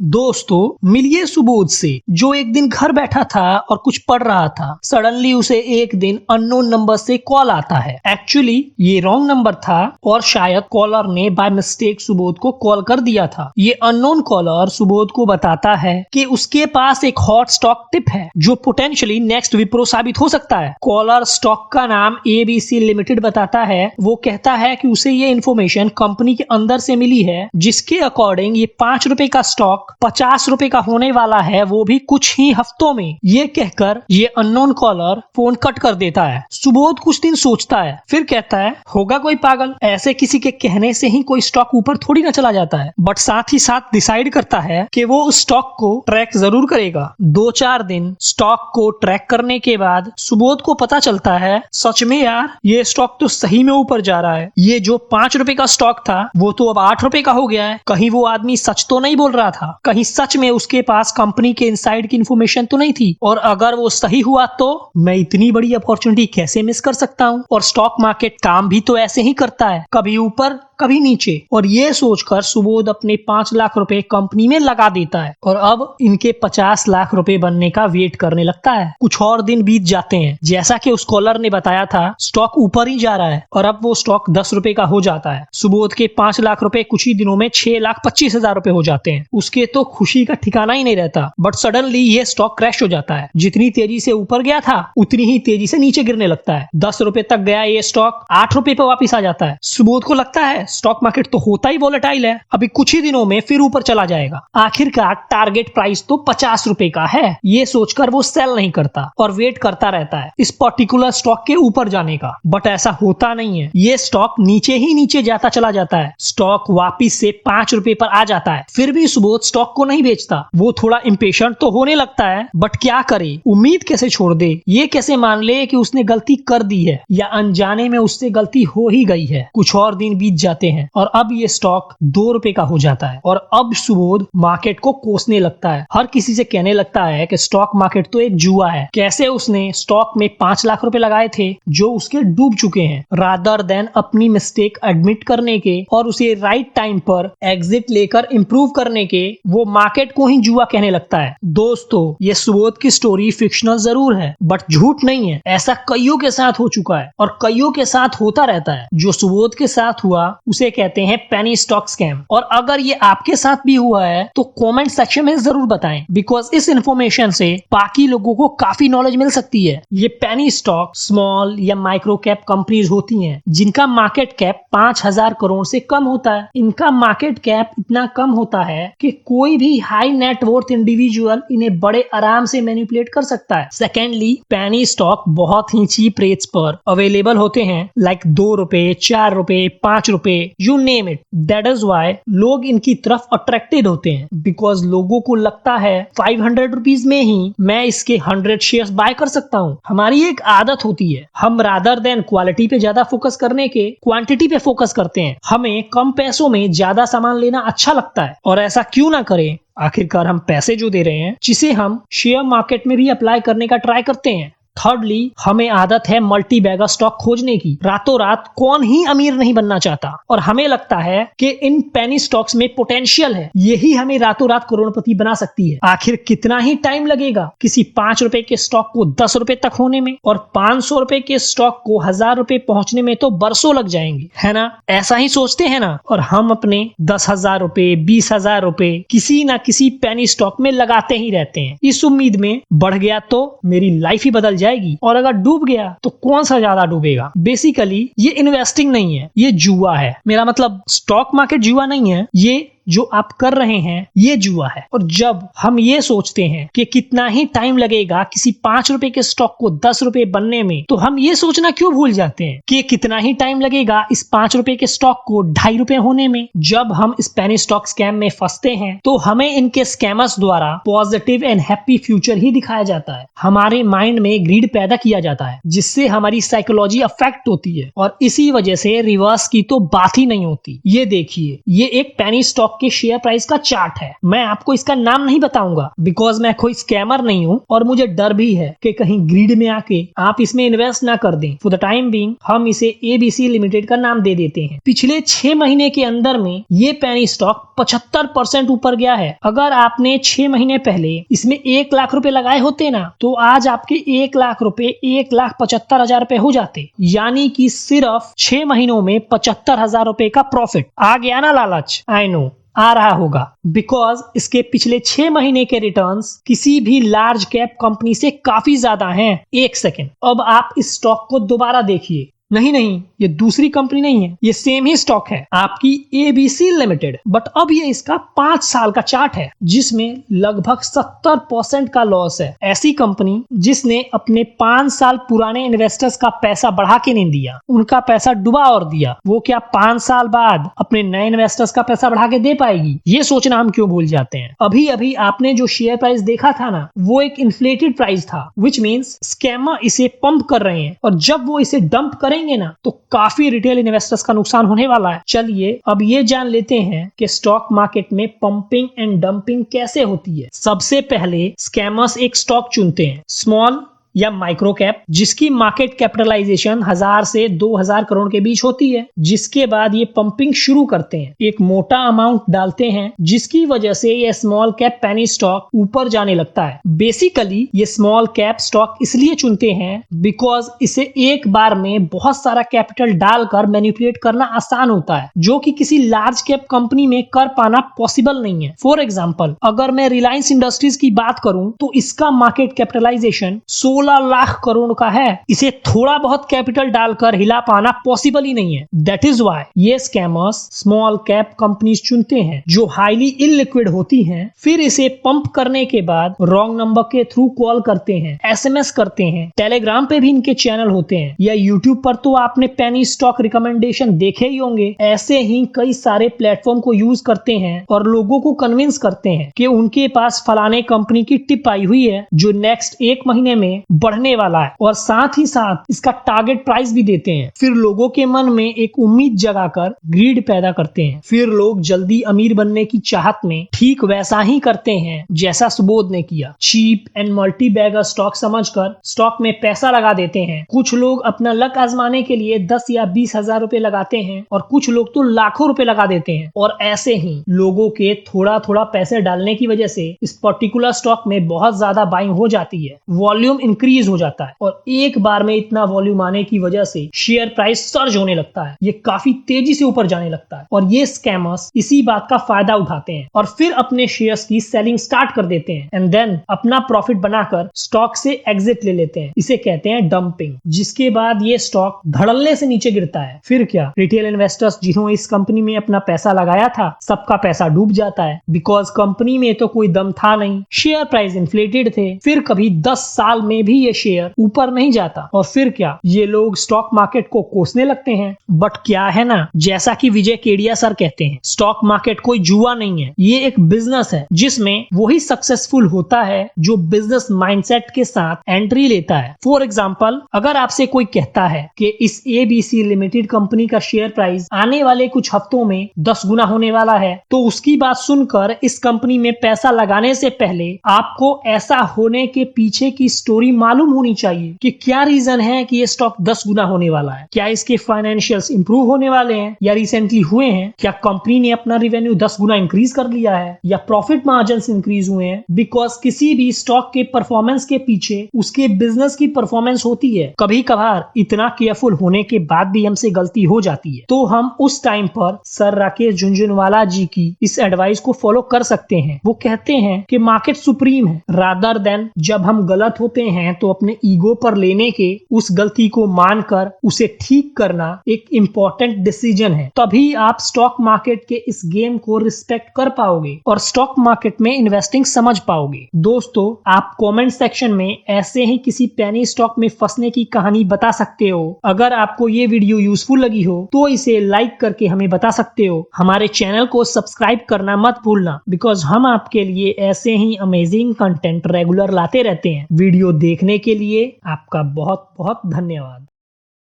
दोस्तों, मिलिए सुबोध से जो एक दिन घर बैठा था और कुछ पढ़ रहा था। सडनली उसे एक दिन अननोन नंबर से कॉल आता है। एक्चुअली ये रॉन्ग नंबर था और शायद कॉलर ने बाय मिस्टेक सुबोध को कॉल कर दिया था। ये अननोन कॉलर सुबोध को बताता है कि उसके पास एक हॉट स्टॉक टिप है जो पोटेंशियली नेक्स्ट विप्रो साबित हो सकता है। कॉलर स्टॉक का नाम ABC लिमिटेड बताता है। वो कहता है कि उसे ये इन्फॉर्मेशन कंपनी के अंदर से मिली है, जिसके अकॉर्डिंग ये 5 रुपए का स्टॉक 50 रुपए का होने वाला है, वो भी कुछ ही हफ्तों में। ये कहकर ये अननोन कॉलर फोन कट कर देता है। सुबोध कुछ दिन सोचता है, फिर कहता है होगा कोई पागल, ऐसे किसी के कहने से ही कोई स्टॉक ऊपर थोड़ी ना चला जाता है। बट साथ ही साथ डिसाइड करता है कि वो उस स्टॉक को ट्रैक जरूर करेगा। 2-4 दिन स्टॉक को ट्रैक करने के बाद सुबोध को पता चलता है सच में यार ये स्टॉक तो सही में ऊपर जा रहा है। ये जो 5 रुपए का स्टॉक था वो तो अब 8 रुपए का हो गया है। कहीं वो आदमी सच तो नहीं बोल रहा था, कहीं सच में उसके पास कंपनी के इनसाइड की इन्फॉर्मेशन तो नहीं थी। और अगर वो सही हुआ तो मैं इतनी बड़ी अपॉर्चुनिटी कैसे मिस कर सकता हूँ। और स्टॉक मार्केट काम भी तो ऐसे ही करता है, कभी ऊपर कभी नीचे। और ये सोचकर सुबोध अपने 5 लाख रुपए कंपनी में लगा देता है और अब इनके 50 लाख रुपए बनने का वेट करने लगता है। कुछ और दिन बीत जाते हैं। जैसा कि उस कॉलर ने बताया था स्टॉक ऊपर ही जा रहा है और अब वो स्टॉक 10 रुपए का हो जाता है। सुबोध के 5 लाख रुपए कुछ ही दिनों में 6,25,000 रुपए हो जाते हैं। उसके तो खुशी का ठिकाना ही नहीं रहता। बट सडनली ये स्टॉक क्रैश हो जाता है। जितनी तेजी से ऊपर गया था उतनी ही तेजी से नीचे गिरने लगता है। 10 रुपए तक गया ये स्टॉक 8 रुपए पे वापिस आ जाता है। सुबोध को लगता है स्टॉक मार्केट तो होता ही वोलेटाइल है, अभी कुछ ही दिनों में फिर ऊपर चला जाएगा। आखिरकार टारगेट प्राइस तो 50 रुपए का है। ये सोचकर वो सेल नहीं करता और वेट करता रहता है इस पर्टिकुलर स्टॉक के ऊपर जाने का। बट ऐसा होता नहीं है। ये स्टॉक नीचे ही नीचे जाता चला जाता है। स्टॉक वापिस से 5 रुपए पर आ जाता है। फिर भी सुबोध स्टॉक को नहीं बेचता। वो थोड़ा इम्पेशेंट तो होने लगता है, बट क्या करे, उम्मीद कैसे छोड़ दे। ये कैसे मान ले कि उसने गलती कर दी है या अनजाने में उससे गलती हो ही गई है। कुछ और दिन बीत जाते हैं और अब ये स्टॉक 2 रुपए का हो जाता है। और अब सुबोध मार्केट को कोसने लगता है। हर किसी से कहने लगता है कि स्टॉक मार्केट तो एक जुआ है। कैसे उसने स्टॉक में 5 लाख रुपए लगाए थे जो उसके डूब चुके हैं। रादर देन अपनी मिस्टेक एडमिट करने के और उसे राइट टाइम पर एग्जिट लेकर इंप्रूव करने के, वो मार्केट को ही जुआ कहने लगता है। दोस्तों, ये सुबोध की स्टोरी फिक्शनल जरूर है बट झूठ नहीं है। ऐसा कईयों के साथ हो चुका है और कईयों के साथ होता रहता है। जो सुबोध के साथ हुआ उसे कहते हैं पेनी स्टॉक स्कैम। और अगर ये आपके साथ भी हुआ है तो कमेंट सेक्शन में जरूर बताएं, बिकॉज इस इंफॉर्मेशन से बाकी लोगों को काफी नॉलेज मिल सकती है। ये पेनी स्टॉक स्मॉल या माइक्रो कैप कंपनीज होती हैं जिनका मार्केट कैप 5,000 करोड़ से कम होता है। इनका मार्केट कैप इतना कम होता है कि कोई भी हाई नेटवर्थ इंडिविजुअल इन्हें बड़े आराम से मैनिपुलेट कर सकता है। सेकेंडली, पेनी स्टॉक बहुत ही चीप रेट्स पर अवेलेबल होते हैं, लाइक 2 रुपए, 4 रुपए, 5 रुपए, you name it. That is why लोग इनकी तरफ अट्रैक्टेड होते हैं, बिकॉज लोगों को लगता है 500 रुपीज में ही मैं इसके 100 शेयर्स बाय कर सकता हूँ। हमारी एक आदत होती है, हम रादर देन क्वालिटी पे ज्यादा फोकस करने के क्वांटिटी पे फोकस करते हैं। हमें कम पैसों में ज्यादा सामान लेना अच्छा लगता है और ऐसा क्यों ना करें। आखिरकार हम पैसे जो दे रहे हैं जिसे हम शेयर मार्केट में भी अप्लाई करने का ट्राई करते हैं। थर्डली, हमें आदत है मल्टी बैगर स्टॉक खोजने की। रातों रात कौन ही अमीर नहीं बनना चाहता और हमें लगता है कि इन पेनी स्टॉक्स में पोटेंशियल है, यही हमें रातों रात करोड़पति बना सकती है। आखिर कितना ही टाइम लगेगा किसी 5 रुपए के स्टॉक को 10 रुपए तक होने में, और 500 रुपए के स्टॉक को 1000 रुपए पहुंचने में तो बरसों लग जाएंगे, है ना। ऐसा ही सोचते हैं ना। और हम अपने 10,000 रुपए, 20,000 रुपए किसी ना किसी पेनी स्टॉक में लगाते ही रहते हैं, इस उम्मीद में बढ़ गया तो मेरी लाइफ ही बदल जाएगी और अगर डूब गया तो कौन सा ज्यादा डूबेगा। बेसिकली ये इन्वेस्टिंग नहीं है, ये जुआ है। मेरा मतलब स्टॉक मार्केट जुआ नहीं है, ये जो आप कर रहे हैं ये जुआ है। और जब हम ये सोचते हैं कि कितना ही टाइम लगेगा किसी 5 रुपए के स्टॉक को 10 रुपए बनने में, तो हम ये सोचना क्यों भूल जाते हैं कि कितना ही टाइम लगेगा इस 5 रुपए के स्टॉक को 2.5 रुपए होने में। जब हम इस पेनी स्टॉक स्कैम में फंसते हैं तो हमें इनके स्कैमर्स द्वारा पॉजिटिव एंड हैप्पी फ्यूचर ही दिखाया जाता है। हमारे माइंड में ग्रीड पैदा किया जाता है जिससे हमारी साइकोलॉजी अफेक्ट होती है और इसी वजह से रिवर्स की तो बात ही नहीं होती। ये देखिए, ये एक पेनी स्टॉक स्टॉक के शेयर प्राइस का चार्ट है। मैं आपको इसका नाम नहीं बताऊंगा बिकॉज मैं कोई स्कैमर नहीं हूं और मुझे डर भी है कि कहीं ग्रीड में आके आप इसमें इन्वेस्ट ना कर दें। फॉर द टाइम बीइंग हम इसे ABC लिमिटेड का नाम दे देते हैं। पिछले 6 महीने के अंदर में ये पेनी स्टॉक 75% ऊपर गया है। अगर आपने 6 महीने पहले इसमें 1 लाख रुपए लगाए होते ना तो आज आपके 1 लाख रुपए 1,75,000 रुपए हो जाते, यानी कि सिर्फ 6 महीनों में 75,000 रुपए का प्रॉफिट। आ गया ना लालच? आई नो आ रहा होगा बिकॉज इसके पिछले 6 महीने के रिटर्न्स किसी भी लार्ज कैप कंपनी से काफी ज्यादा हैं। एक सेकेंड, अब आप इस स्टॉक को दोबारा देखिए। नहीं, ये दूसरी कंपनी नहीं है, ये सेम ही स्टॉक है, आपकी ABC लिमिटेड। बट अब ये इसका 5 साल का चार्ट है जिसमें लगभग 70% का लॉस है। ऐसी कंपनी जिसने अपने 5 साल पुराने इन्वेस्टर्स का पैसा बढ़ा के नहीं दिया, उनका पैसा डुबा और दिया, वो क्या 5 साल बाद अपने नए इन्वेस्टर्स का पैसा बढ़ा के दे पाएगी? ये सोचना हम क्यों भूल जाते हैं। अभी अभी आपने जो शेयर प्राइस देखा था ना, वो एक इन्फ्लेटेड प्राइस था, विच मीन्स स्कैमर इसे पंप कर रहे हैं और जब वो इसे डंप करेंगे ना तो काफी रिटेल इन्वेस्टर्स का नुकसान होने वाला है। चलिए अब ये जान लेते हैं कि स्टॉक मार्केट में पंपिंग एंड डंपिंग कैसे होती है। सबसे पहले स्कैमर्स एक स्टॉक चुनते हैं, स्मॉल या माइक्रो कैप, जिसकी मार्केट कैपिटलाइजेशन 1000 से 2000 करोड़ के बीच होती है। जिसके बाद ये पंपिंग शुरू करते हैं, एक मोटा अमाउंट डालते हैं जिसकी वजह से ये स्मॉल कैप पेनी स्टॉक ऊपर जाने लगता है। बेसिकली ये स्मॉल कैप स्टॉक इसलिए चुनते हैं बिकॉज इसे एक बार में बहुत सारा कैपिटल डालकर मैनिपुलेट करना आसान होता है, जो कि किसी लार्ज कैप कंपनी में कर पाना पॉसिबल नहीं है। फॉर एग्जाम्पल, अगर मैं रिलायंस इंडस्ट्रीज की बात करूं तो इसका मार्केट कैपिटलाइजेशन 16 लाख करोड़ का है। इसे थोड़ा बहुत कैपिटल डालकर हिला पाना पॉसिबल ही नहीं है। दैट इज व्हाई ये स्कैमर्स स्मॉल कैप कंपनीज चुनते हैं जो हाईली इलिक्विड होती हैं, फिर इसे पंप करने के बाद रॉन्ग नंबर के थ्रू कॉल करते हैं, SMS करते हैं, टेलीग्राम पे भी इनके चैनल होते हैं, या यूट्यूब पर तो आपने पेनी स्टॉक रिकमेंडेशन देखे ही होंगे। ऐसे ही कई सारे प्लेटफॉर्म को यूज करते हैं और लोगों को कन्विंस करते हैं कि उनके पास फलाने कंपनी की टिप आई हुई है जो नेक्स्ट 1 महीने में बढ़ने वाला है, और साथ ही साथ इसका टारगेट प्राइस भी देते हैं। फिर लोगों के मन में एक उम्मीद जगाकर ग्रीड पैदा करते हैं। फिर लोग जल्दी अमीर बनने की चाहत में ठीक वैसा ही करते हैं जैसा सुबोध ने किया। Cheap and multi bagger stock समझकर स्टॉक में पैसा लगा देते हैं। कुछ लोग अपना लक आजमाने के लिए 10 या 20 हजार रुपए लगाते हैं और कुछ लोग तो लाखों रुपए लगा देते हैं। और ऐसे ही लोगों के थोड़ा थोड़ा पैसे डालने की वजह से इस पर्टिकुलर स्टॉक में बहुत ज्यादा बाइंग हो जाती है, वॉल्यूम इंक्रीज हो जाता है और एक बार में इतना वॉल्यूम आने की वजह से शेयर प्राइस सर्ज होने लगता है। ये काफी तेजी से ऊपर जाने लगता है और ये स्कैमर्स इसी बात का फायदा उठाते हैं और फिर अपने शेयर्स की सेलिंग स्टार्ट कर देते हैं एंड देन अपना प्रॉफिट बनाकर स्टॉक से एग्जिट ले लेते हैं। इसे कहते हैं डंपिंग। जिसके बाद ये स्टॉक धड़ल्ले से नीचे गिरता है। फिर क्या, रिटेल इन्वेस्टर्स जिन्होंने इस कंपनी में अपना पैसा लगाया था, सबका पैसा डूब जाता है बिकॉज कंपनी में तो कोई दम था नहीं, शेयर प्राइस इन्फ्लेटेड थे। फिर कभी 10 साल में भी ये शेयर ऊपर नहीं जाता और फिर क्या, ये लोग स्टॉक मार्केट को कोसने लगते हैं। बट क्या है ना, जैसा कि विजय केडिया सर कहते हैं, स्टॉक मार्केट कोई जुआ नहीं है, ये एक बिजनेस है जिसमें वही सक्सेसफुल होता है जो बिजनेस माइंडसेट के साथ एंट्री लेता है। फॉर एग्जांपल, अगर आपसे कोई कहता है कि इस ABC लिमिटेड कंपनी का शेयर प्राइस आने वाले कुछ हफ्तों में 10 गुना होने वाला है, तो उसकी बात सुनकर इस कंपनी में पैसा लगाने से पहले आपको ऐसा होने के पीछे की स्टोरी मालूम होनी चाहिए कि क्या रीजन है कि ये स्टॉक 10 गुना होने वाला है। क्या इसके फाइनेंशियल्स इंप्रूव होने वाले हैं या रिसेंटली हुए हैं? क्या कंपनी ने अपना रेवेन्यू 10 गुना इंक्रीज कर लिया है या प्रॉफिट मार्जिन इंक्रीज हुए हैं? बिकॉज किसी भी स्टॉक के परफॉर्मेंस के पीछे उसके बिजनेस की परफॉर्मेंस होती है। कभी कभार इतना केयरफुल होने के बाद भी हमसे गलती हो जाती है, तो हम उस टाइम पर सर राकेश झुनझुनवाला जी की इस एडवाइस को फॉलो कर सकते हैं। वो कहते हैं कि मार्केट सुप्रीम है, रादर देन जब हम गलत होते हैं तो अपने ईगो पर लेने के उस गलती को मानकर उसे ठीक करना एक इम्पोर्टेंट डिसीजन है। तभी आप स्टॉक मार्केट के इस गेम को रिस्पेक्ट कर पाओगे और स्टॉक मार्केट में इन्वेस्टिंग समझ पाओगे। दोस्तों, आप कमेंट सेक्शन में ऐसे ही किसी पेनी स्टॉक में फंसने की कहानी बता सकते हो। अगर आपको ये वीडियो यूजफुल लगी हो तो इसे लाइक करके हमें बता सकते हो। हमारे चैनल को सब्सक्राइब करना मत भूलना बिकॉज हम आपके लिए ऐसे ही अमेजिंग कंटेंट रेगुलर लाते रहते हैं। वीडियो देखने के लिए आपका बहुत बहुत धन्यवाद।